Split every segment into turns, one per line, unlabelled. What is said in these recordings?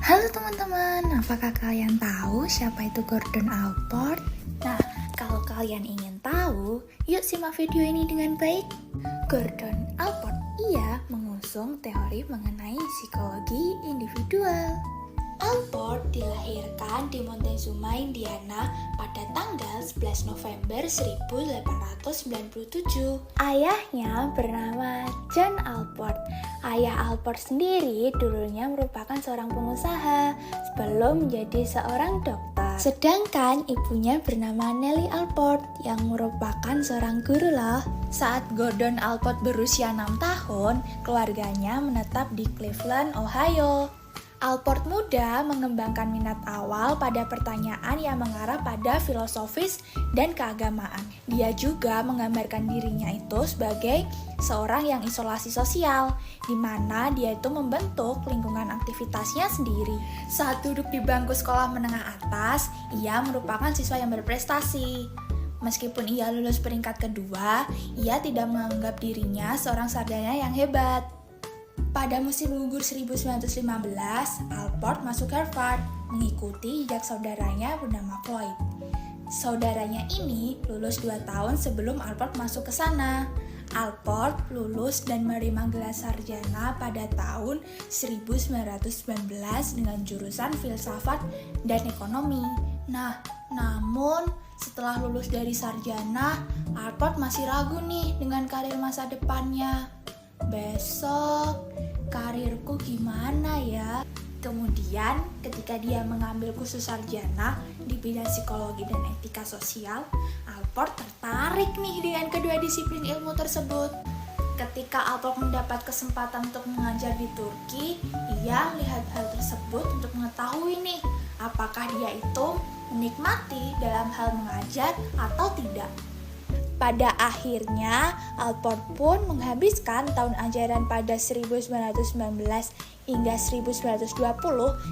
Halo teman-teman, apakah kalian tahu siapa itu Gordon Allport? Nah, kalau kalian ingin tahu, yuk simak video ini dengan baik. Gordon Allport, ia mengusung teori mengenai psikologi individual. Allport dilahirkan di Montezuma, Indiana pada tanggal 11 November 1897. Ayahnya bernama John Allport. Ayah Allport sendiri dulunya merupakan seorang pengusaha sebelum menjadi seorang dokter. Sedangkan ibunya bernama Nellie Allport yang merupakan seorang guru loh. Saat Gordon Allport berusia 6 tahun, keluarganya menetap di Cleveland, Ohio. Allport muda mengembangkan minat awal pada pertanyaan yang mengarah pada filosofis dan keagamaan. Dia juga menggambarkan dirinya itu sebagai seorang yang isolasi sosial, di mana dia itu membentuk lingkungan aktivitasnya sendiri. Saat duduk di bangku sekolah menengah atas, ia merupakan siswa yang berprestasi. Meskipun ia lulus peringkat kedua, ia tidak menganggap dirinya seorang sarjana yang hebat. Pada musim gugur 1915, Allport masuk Harvard, mengikuti jejak saudaranya bernama Floyd. Saudaranya ini lulus 2 tahun sebelum Allport masuk ke sana. Allport lulus dan menerima gelar sarjana pada tahun 1919 dengan jurusan filsafat dan ekonomi. Namun setelah lulus dari sarjana, Allport masih ragu nih dengan karir masa depannya. Besok, karirku gimana ya? Kemudian, ketika dia mengambil kursus sarjana di bidang psikologi dan etika sosial, Allport tertarik nih dengan kedua disiplin ilmu tersebut. Ketika Allport mendapat kesempatan untuk mengajar di Turki, ia melihat hal tersebut untuk mengetahui nih, apakah dia itu menikmati dalam hal mengajar atau tidak. Pada akhirnya, Allport pun menghabiskan tahun ajaran pada 1919 hingga 1920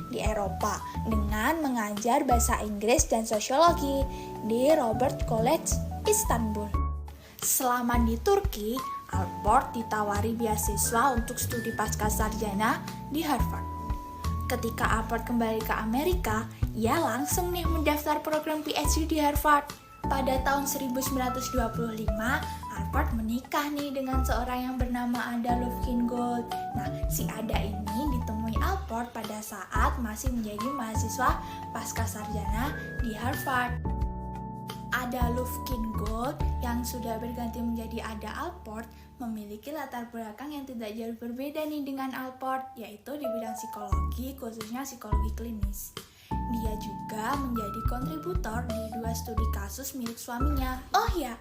di Eropa dengan mengajar bahasa Inggris dan sosiologi di Robert College, Istanbul. Selama di Turki, Allport ditawari beasiswa untuk studi pasca sarjana di Harvard. Ketika Allport kembali ke Amerika, ia langsung nih mendaftar program PhD di Harvard. Pada tahun 1925, Allport menikah nih dengan seorang yang bernama Ada Lovekin-Gould. Nah, si Ada ini ditemui Allport pada saat masih menjadi mahasiswa pasca sarjana di Harvard. Ada Lovekin-Gould yang sudah berganti menjadi Ada Allport memiliki latar belakang yang tidak jauh berbeda nih dengan Allport, yaitu di bidang psikologi, khususnya psikologi klinis. Dia juga menjadi kontributor di 2 studi kasus milik suaminya. Oh ya,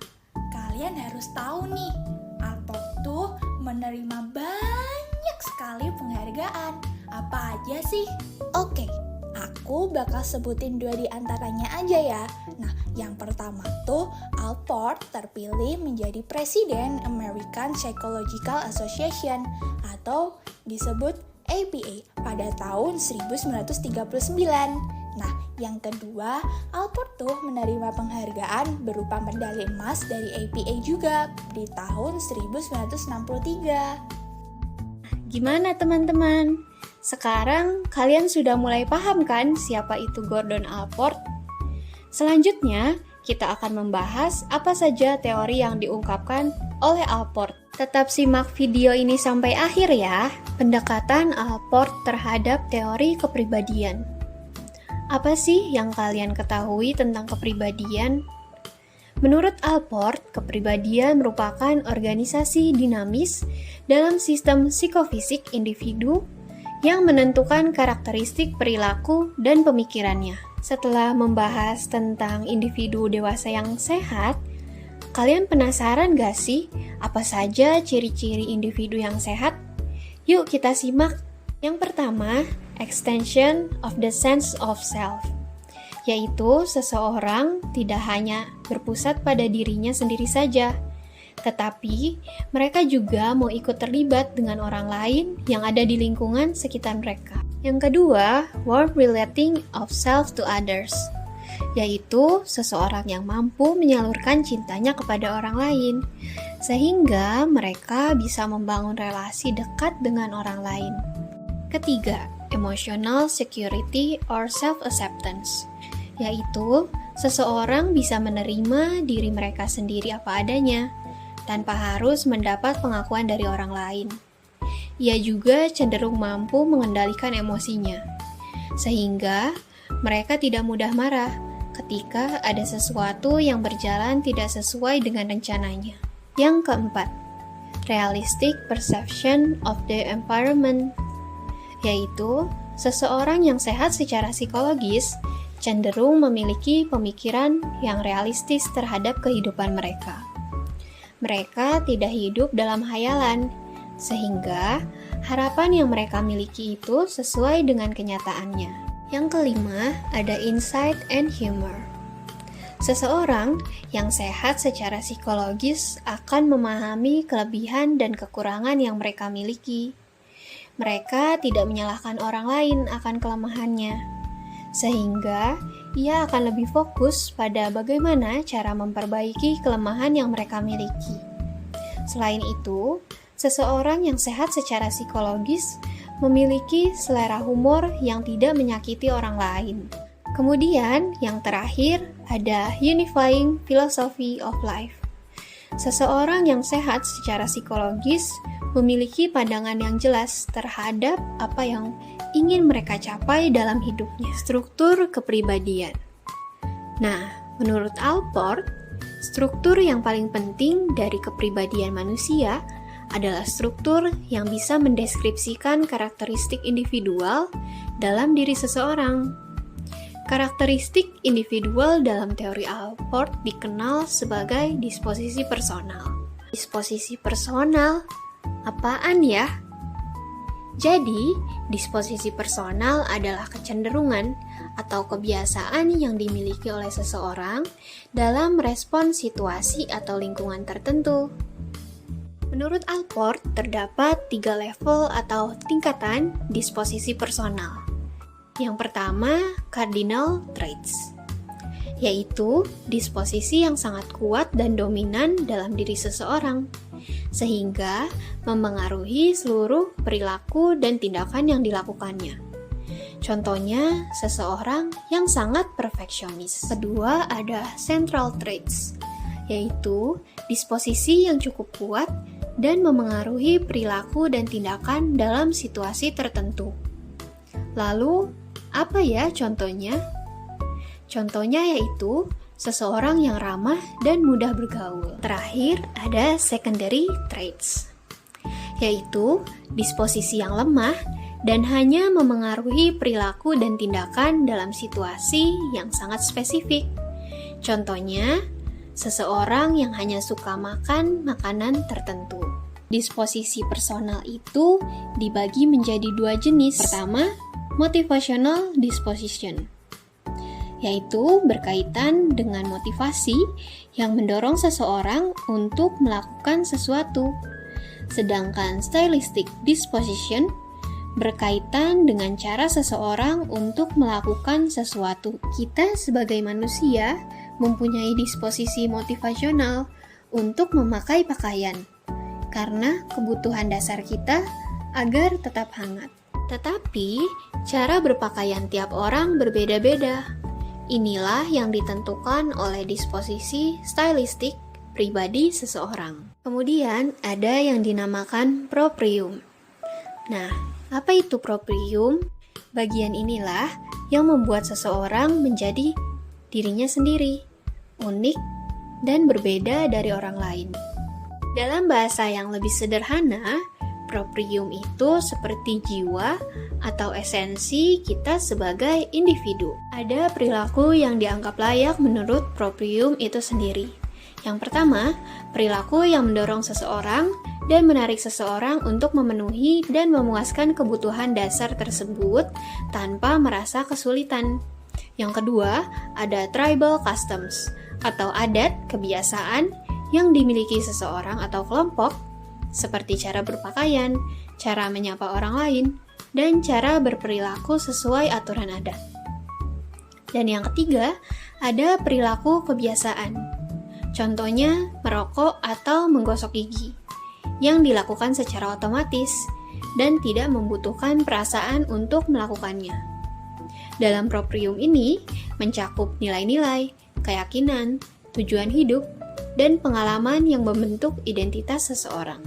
kalian harus tahu nih, Allport tuh menerima banyak sekali penghargaan. Apa aja sih? Oke, aku bakal sebutin 2 di antaranya aja ya. Nah, yang pertama tuh Allport terpilih menjadi Presiden American Psychological Association atau disebut APA pada tahun 1939. Nah, yang kedua, Allport tuh menerima penghargaan berupa medali emas dari APA juga di tahun 1963.
Gimana teman-teman? Sekarang kalian sudah mulai paham kan siapa itu Gordon Allport? Selanjutnya, kita akan membahas apa saja teori yang diungkapkan oleh Allport. Tetap simak video ini sampai akhir ya. Pendekatan Allport terhadap teori kepribadian. Apa sih yang kalian ketahui tentang kepribadian? Menurut Allport, kepribadian merupakan organisasi dinamis dalam sistem psikofisik individu yang menentukan karakteristik perilaku dan pemikirannya. Setelah membahas tentang individu dewasa yang sehat, kalian penasaran gak sih apa saja ciri-ciri individu yang sehat? Yuk kita simak. Yang pertama, extension of the sense of self, yaitu seseorang tidak hanya berpusat pada dirinya sendiri saja, tetapi mereka juga mau ikut terlibat dengan orang lain yang ada di lingkungan sekitar mereka. Yang kedua, warm relating of self to others, yaitu seseorang yang mampu menyalurkan cintanya kepada orang lain, sehingga mereka bisa membangun relasi dekat dengan orang lain. Ketiga, emotional security or self-acceptance, yaitu seseorang bisa menerima diri mereka sendiri apa adanya, tanpa harus mendapat pengakuan dari orang lain. Ia juga cenderung mampu mengendalikan emosinya, sehingga mereka tidak mudah marah ketika ada sesuatu yang berjalan tidak sesuai dengan rencananya. Yang keempat, realistic perception of the environment, yaitu seseorang yang sehat secara psikologis cenderung memiliki pemikiran yang realistis terhadap kehidupan mereka. Mereka tidak hidup dalam hayalan, sehingga harapan yang mereka miliki itu sesuai dengan kenyataannya. Yang kelima, ada insight and humor. Seseorang yang sehat secara psikologis akan memahami kelebihan dan kekurangan yang mereka miliki. Mereka tidak menyalahkan orang lain akan kelemahannya, sehingga ia akan lebih fokus pada bagaimana cara memperbaiki kelemahan yang mereka miliki. Selain itu, seseorang yang sehat secara psikologis memiliki selera humor yang tidak menyakiti orang lain. Kemudian, yang terakhir ada unifying philosophy of life. Seseorang yang sehat secara psikologis memiliki pandangan yang jelas terhadap apa yang ingin mereka capai dalam hidupnya. Struktur kepribadian. Nah, menurut Allport, struktur yang paling penting dari kepribadian manusia adalah struktur yang bisa mendeskripsikan karakteristik individual dalam diri seseorang. Karakteristik individual dalam teori Allport dikenal sebagai disposisi personal. Disposisi personal? Apaan ya? Jadi, disposisi personal adalah kecenderungan atau kebiasaan yang dimiliki oleh seseorang dalam respon situasi atau lingkungan tertentu. Menurut Allport, terdapat 3 level atau tingkatan disposisi personal. Yang pertama, cardinal traits, yaitu disposisi yang sangat kuat dan dominan dalam diri seseorang, sehingga memengaruhi seluruh perilaku dan tindakan yang dilakukannya. Contohnya, seseorang yang sangat perfeksionis. Kedua, ada central traits, yaitu disposisi yang cukup kuat dan memengaruhi perilaku dan tindakan dalam situasi tertentu. Lalu, apa ya contohnya? Contohnya yaitu seseorang yang ramah dan mudah bergaul. Terakhir, ada secondary traits, yaitu disposisi yang lemah dan hanya memengaruhi perilaku dan tindakan dalam situasi yang sangat spesifik. Contohnya, seseorang yang hanya suka makan makanan tertentu. Disposisi personal itu dibagi menjadi 2 jenis. Pertama, motivational disposition, yaitu berkaitan dengan motivasi yang mendorong seseorang untuk melakukan sesuatu. Sedangkan stylistic disposition berkaitan dengan cara seseorang untuk melakukan sesuatu. Kita sebagai manusia mempunyai disposisi motivasional untuk memakai pakaian, karena kebutuhan dasar kita agar tetap hangat. Tetapi, cara berpakaian tiap orang berbeda-beda. Inilah yang ditentukan oleh disposisi stylistik pribadi seseorang. Kemudian, ada yang dinamakan proprium. Nah, apa itu proprium? Bagian inilah yang membuat seseorang menjadi dirinya sendiri, unik, dan berbeda dari orang lain. Dalam bahasa yang lebih sederhana, proprium itu seperti jiwa atau esensi kita sebagai individu. Ada perilaku yang dianggap layak menurut proprium itu sendiri. Yang pertama, perilaku yang mendorong seseorang dan menarik seseorang untuk memenuhi dan memuaskan kebutuhan dasar tersebut tanpa merasa kesulitan. Yang kedua, ada tribal customs atau adat, kebiasaan yang dimiliki seseorang atau kelompok, seperti cara berpakaian, cara menyapa orang lain, dan cara berperilaku sesuai aturan adat. Dan yang ketiga, ada perilaku kebiasaan. Contohnya, merokok atau menggosok gigi, yang dilakukan secara otomatis, dan tidak membutuhkan perasaan untuk melakukannya. Dalam proprium ini mencakup nilai-nilai, keyakinan, tujuan hidup, dan pengalaman yang membentuk identitas seseorang.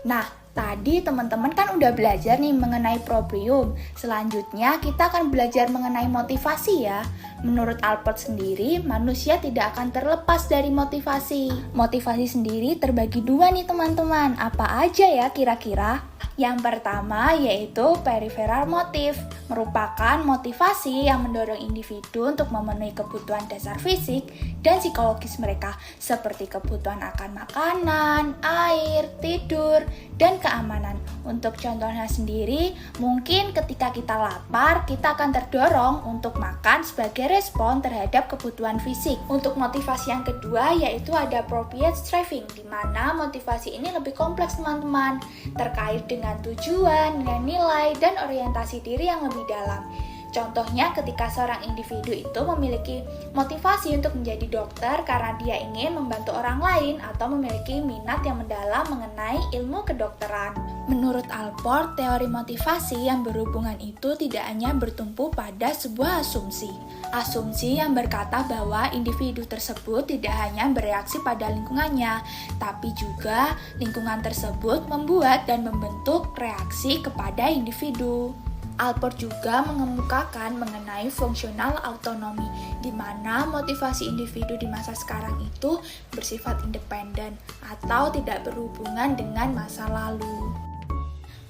Nah, tadi teman-teman kan udah belajar nih mengenai proprium. Selanjutnya kita akan belajar mengenai motivasi ya. Menurut Allport sendiri, manusia tidak akan terlepas dari motivasi. Motivasi sendiri terbagi dua nih teman-teman. Apa aja ya kira-kira? Yang pertama yaitu peripheral motif, merupakan motivasi yang mendorong individu untuk memenuhi kebutuhan dasar fisik dan psikologis mereka, seperti kebutuhan akan makanan, air, tidur, dan keamanan. Untuk contohnya sendiri, mungkin ketika kita lapar, kita akan terdorong untuk makan sebagai respon terhadap kebutuhan fisik. Untuk motivasi yang kedua yaitu ada appropriate striving, di mana motivasi ini lebih kompleks teman-teman, terkait dengan tujuan, nilai, dan orientasi diri yang lebih dalam. Contohnya ketika seorang individu itu memiliki motivasi untuk menjadi dokter karena dia ingin membantu orang lain atau memiliki minat yang mendalam mengenai ilmu kedokteran. Menurut Allport, teori motivasi yang berhubungan itu tidak hanya bertumpu pada sebuah asumsi. Asumsi yang berkata bahwa individu tersebut tidak hanya bereaksi pada lingkungannya, tapi juga lingkungan tersebut membuat dan membentuk reaksi kepada individu. Allport juga mengemukakan mengenai fungsional autonomi, di mana motivasi individu di masa sekarang itu bersifat independen atau tidak berhubungan dengan masa lalu.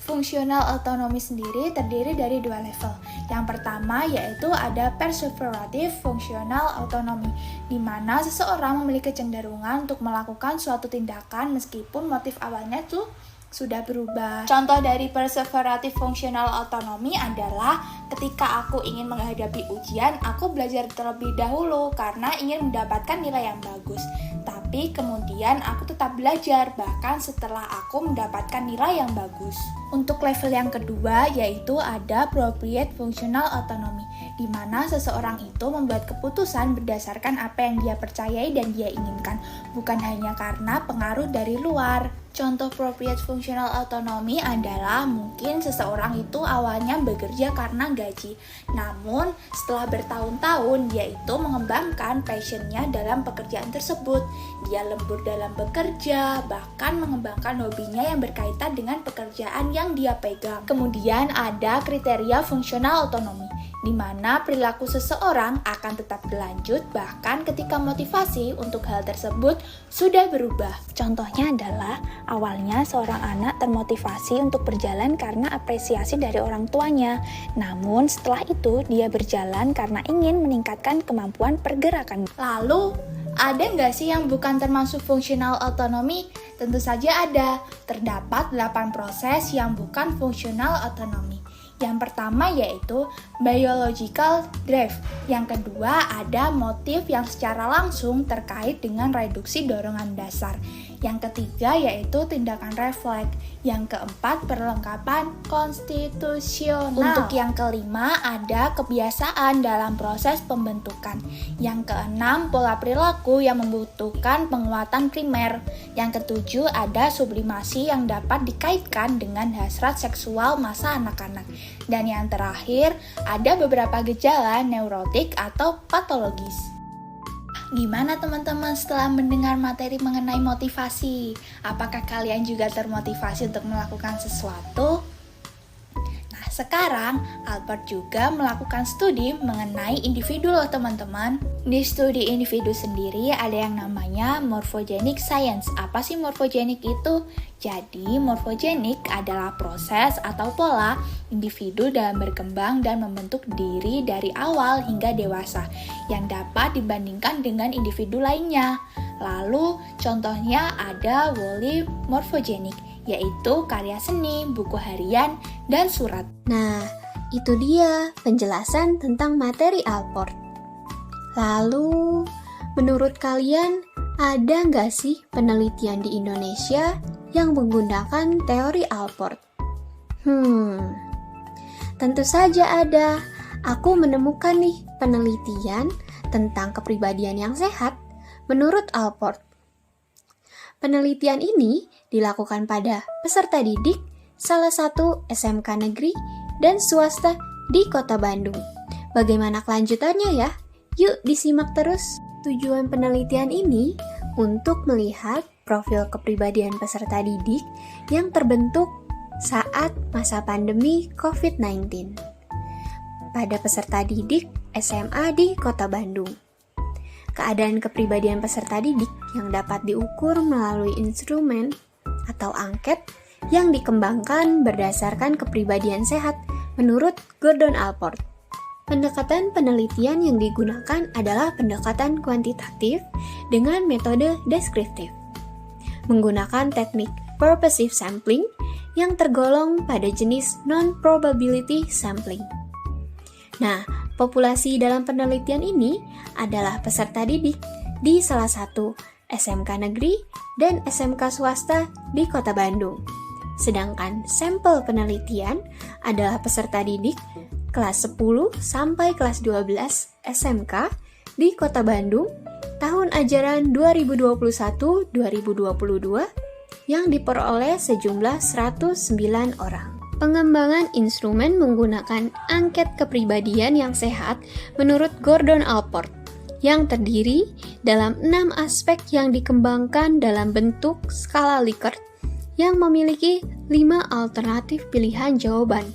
Fungsional autonomi sendiri terdiri dari dua level. Yang pertama yaitu ada perseverative functional autonomy, di mana seseorang memiliki kecenderungan untuk melakukan suatu tindakan meskipun motif awalnya tuh sudah berubah. Contoh dari perseverative functional autonomy adalah ketika aku ingin menghadapi ujian, aku belajar terlebih dahulu karena ingin mendapatkan nilai yang bagus. Tapi kemudian aku tetap belajar bahkan setelah aku mendapatkan nilai yang bagus. Untuk level yang kedua yaitu ada appropriate functional autonomy, di mana seseorang itu membuat keputusan berdasarkan apa yang dia percayai dan dia inginkan, bukan hanya karena pengaruh dari luar. Contoh appropriate functional autonomy adalah mungkin seseorang itu awalnya bekerja karena gaji, namun setelah bertahun-tahun dia itu mengembangkan passionnya dalam pekerjaan tersebut. Dia lembur dalam bekerja, bahkan mengembangkan hobinya yang berkaitan dengan pekerjaan yang dia pegang. Kemudian ada kriteria functional autonomy, di mana perilaku seseorang akan tetap berlanjut bahkan ketika motivasi untuk hal tersebut sudah berubah. Contohnya adalah awalnya seorang anak termotivasi untuk berjalan karena apresiasi dari orang tuanya, namun setelah itu dia berjalan karena ingin meningkatkan kemampuan pergerakan. Lalu, ada nggak sih yang bukan termasuk fungsional autonomi? Tentu saja ada. Terdapat 8 proses yang bukan fungsional autonomi. Yang pertama yaitu biological drive. Yang kedua ada motif yang secara langsung terkait dengan reduksi dorongan dasar. Yang ketiga yaitu tindakan refleks. Yang keempat perlengkapan konstitusional. Untuk yang kelima ada kebiasaan dalam proses pembentukan. Yang keenam pola perilaku yang membutuhkan penguatan primer. Yang ketujuh ada sublimasi yang dapat dikaitkan dengan hasrat seksual masa anak-anak. Dan yang terakhir ada beberapa gejala neurotik atau patologis. Gimana teman-teman setelah mendengar materi mengenai motivasi? Apakah kalian juga termotivasi untuk melakukan sesuatu? Nah, sekarang Allport juga melakukan studi mengenai individu loh teman-teman. Di studi individu sendiri ada yang namanya morphogenic science. Apa sih morphogenic itu? Jadi, morfogenik adalah proses atau pola individu dalam berkembang dan membentuk diri dari awal hingga dewasa yang dapat dibandingkan dengan individu lainnya. Lalu, contohnya ada Wholly morphogenik, yaitu karya seni, buku harian, dan surat.
Nah, itu dia penjelasan tentang materi Allport. Lalu, menurut kalian ada nggak sih penelitian di Indonesia yang menggunakan teori Allport? Tentu saja ada. Aku menemukan nih penelitian tentang kepribadian yang sehat menurut Allport. Penelitian ini dilakukan pada peserta didik salah satu SMK negeri dan swasta di Kota Bandung. Bagaimana kelanjutannya ya? Yuk disimak terus. Tujuan penelitian ini untuk melihat profil kepribadian peserta didik yang terbentuk saat masa pandemi COVID-19 pada peserta didik SMA di Kota Bandung. Keadaan kepribadian peserta didik yang dapat diukur melalui instrumen atau angket yang dikembangkan berdasarkan kepribadian sehat menurut Gordon Allport. Pendekatan penelitian yang digunakan adalah pendekatan kuantitatif dengan metode deskriptif, menggunakan teknik purposive sampling yang tergolong pada jenis non-probability sampling. Nah, populasi dalam penelitian ini adalah peserta didik di salah satu SMK negeri dan SMK swasta di Kota Bandung. Sedangkan sampel penelitian adalah peserta didik kelas 10 sampai kelas 12 SMK di Kota Bandung tahun ajaran 2021-2022 yang diperoleh sejumlah 109 orang. Pengembangan instrumen menggunakan angket kepribadian yang sehat menurut Gordon Allport yang terdiri dalam 6 aspek yang dikembangkan dalam bentuk skala Likert yang memiliki 5 alternatif pilihan jawaban,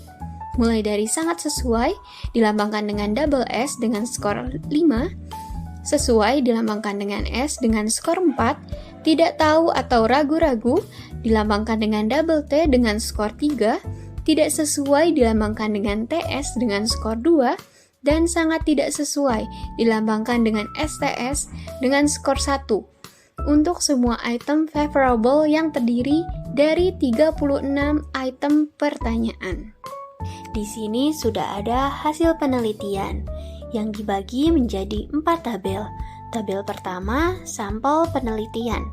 mulai dari sangat sesuai dilambangkan dengan double S dengan skor 5, sesuai dilambangkan dengan S dengan skor 4, tidak tahu atau ragu-ragu dilambangkan dengan double T dengan skor 3, tidak sesuai dilambangkan dengan TS dengan skor 2, dan sangat tidak sesuai dilambangkan dengan STS dengan skor 1. Untuk semua item favorable yang terdiri dari 36 item pertanyaan. Di sini sudah ada hasil penelitian yang dibagi menjadi 4 tabel. Tabel pertama, sampel penelitian.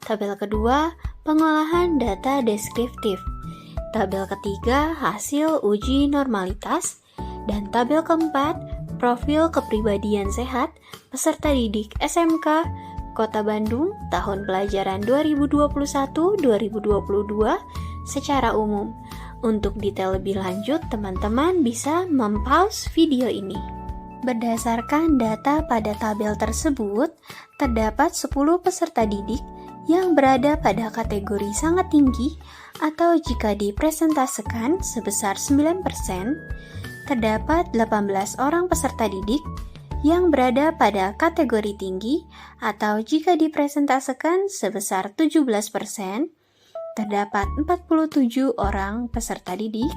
Tabel kedua, pengolahan data deskriptif. Tabel ketiga, hasil uji normalitas. Dan tabel keempat, profil kepribadian sehat peserta didik SMK Kota Bandung tahun pelajaran 2021-2022 secara umum. Untuk detail lebih lanjut, teman-teman bisa mempause video ini. Berdasarkan data pada tabel tersebut, terdapat 10 peserta didik yang berada pada kategori sangat tinggi atau jika dipresentasikan sebesar 9%, terdapat 18 orang peserta didik yang berada pada kategori tinggi atau jika dipresentasikan sebesar 17%, terdapat 47 orang peserta didik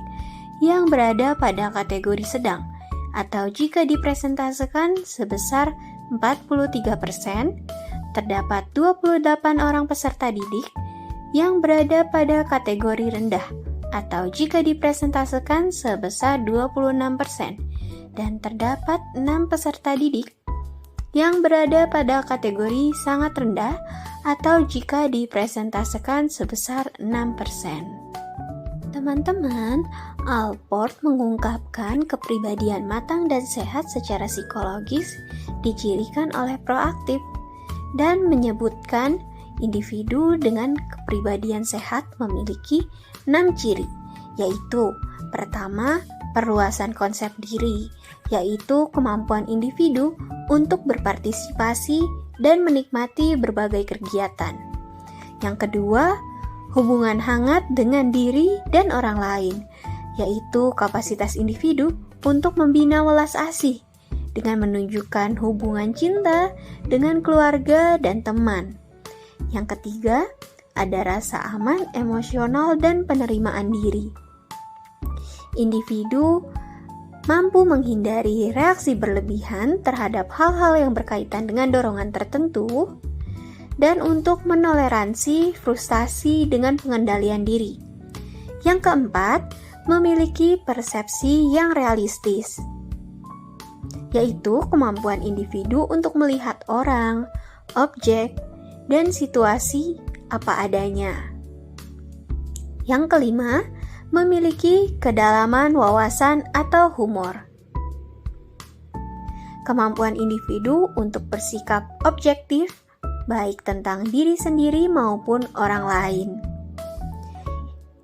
yang berada pada kategori sedang atau jika dipresentasikan sebesar 43%, terdapat 28 orang peserta didik yang berada pada kategori rendah atau jika dipresentasikan sebesar 26%, dan terdapat 6 peserta didik yang berada pada kategori sangat rendah atau jika dipresentasikan sebesar 6%. Teman-teman, Allport mengungkapkan kepribadian matang dan sehat secara psikologis dicirikan oleh proaktif dan menyebutkan individu dengan kepribadian sehat memiliki 6 ciri, yaitu pertama, perluasan konsep diri, yaitu kemampuan individu untuk berpartisipasi dan menikmati berbagai kegiatan. Yang kedua, hubungan hangat dengan diri dan orang lain, yaitu kapasitas individu untuk membina welas asih dengan menunjukkan hubungan cinta dengan keluarga dan teman. Yang ketiga, ada rasa aman, emosional, dan penerimaan diri. Individu mampu menghindari reaksi berlebihan terhadap hal-hal yang berkaitan dengan dorongan tertentu dan untuk menoleransi frustasi dengan pengendalian diri. Yang keempat, memiliki persepsi yang realistis, yaitu kemampuan individu untuk melihat orang, objek, dan situasi apa adanya. Yang kelima, memiliki kedalaman wawasan atau humor. Kemampuan individu untuk bersikap objektif, baik tentang diri sendiri maupun orang lain.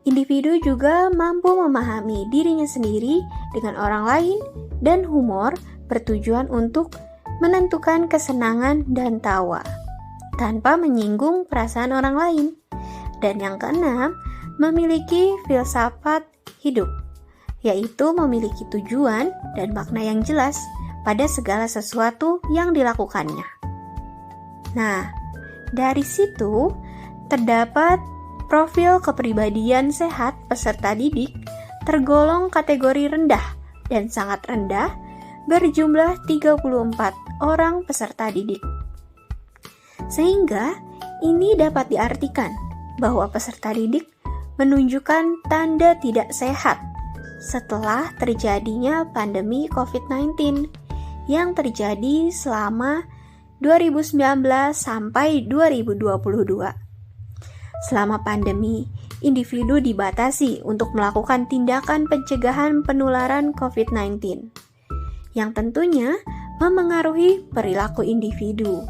Individu juga mampu memahami dirinya sendiri dengan orang lain, dan humor bertujuan untuk menentukan kesenangan dan tawa tanpa menyinggung perasaan orang lain. Dan yang keenam, memiliki filsafat hidup, yaitu memiliki tujuan dan makna yang jelas pada segala sesuatu yang dilakukannya. Nah, dari situ terdapat profil kepribadian sehat peserta didik tergolong kategori rendah dan sangat rendah, berjumlah 34 orang peserta didik. Sehingga ini dapat diartikan bahwa peserta didik menunjukkan tanda tidak sehat setelah terjadinya pandemi COVID-19 yang terjadi selama 2019 sampai 2022. Selama pandemi, individu dibatasi untuk melakukan tindakan pencegahan penularan COVID-19, yang tentunya memengaruhi perilaku individu.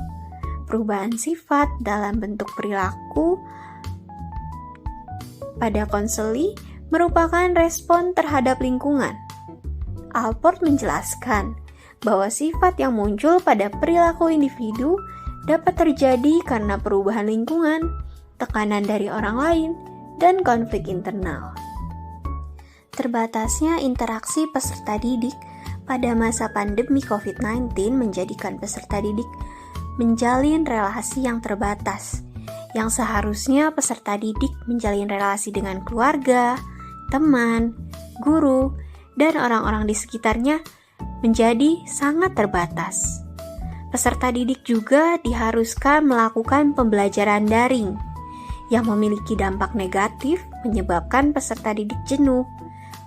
Perubahan sifat dalam bentuk perilaku pada konseli merupakan respon terhadap lingkungan. Allport menjelaskan bahwa sifat yang muncul pada perilaku individu dapat terjadi karena perubahan lingkungan, tekanan dari orang lain, dan konflik internal. Terbatasnya interaksi peserta didik pada masa pandemi COVID-19 menjadikan peserta didik menjalin relasi yang terbatas, yang seharusnya peserta didik menjalin relasi dengan keluarga, teman, guru, dan orang-orang di sekitarnya menjadi sangat terbatas. Peserta didik juga diharuskan melakukan pembelajaran daring, yang memiliki dampak negatif menyebabkan peserta didik jenuh,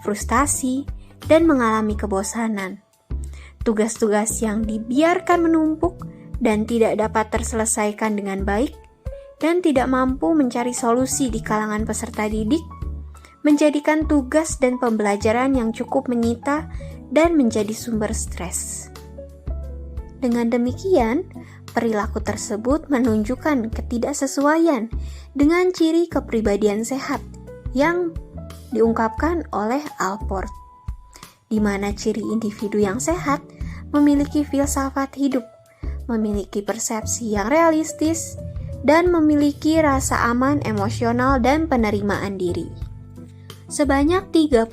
frustasi, dan mengalami kebosanan. Tugas-tugas yang dibiarkan menumpuk dan tidak dapat terselesaikan dengan baik dan tidak mampu mencari solusi di kalangan peserta didik menjadikan tugas dan pembelajaran yang cukup menyita dan menjadi sumber stres. Dengan demikian, perilaku tersebut menunjukkan ketidaksesuaian dengan ciri kepribadian sehat yang diungkapkan oleh Allport, di mana ciri individu yang sehat memiliki filsafat hidup, memiliki persepsi yang realistis, dan memiliki rasa aman emosional dan penerimaan diri. Sebanyak 34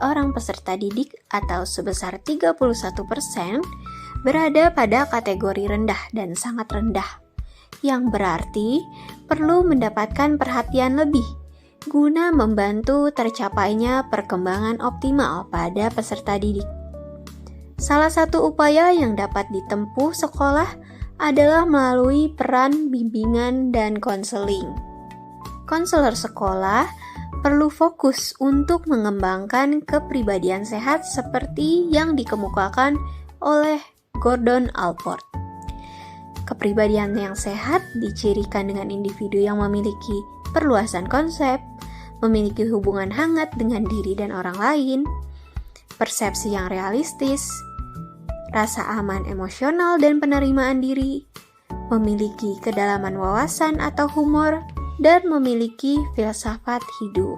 orang peserta didik atau sebesar 31% berada pada kategori rendah dan sangat rendah, yang berarti perlu mendapatkan perhatian lebih guna membantu tercapainya perkembangan optimal pada peserta didik. Salah satu upaya yang dapat ditempuh sekolah adalah melalui peran bimbingan dan konseling. Konselor sekolah perlu fokus untuk mengembangkan kepribadian sehat seperti yang dikemukakan oleh Gordon Allport. Kepribadian yang sehat dicirikan dengan individu yang memiliki perluasan konsep, memiliki hubungan hangat dengan diri dan orang lain, persepsi yang realistis, rasa aman emosional dan penerimaan diri, memiliki kedalaman wawasan atau humor, dan memiliki filsafat hidup.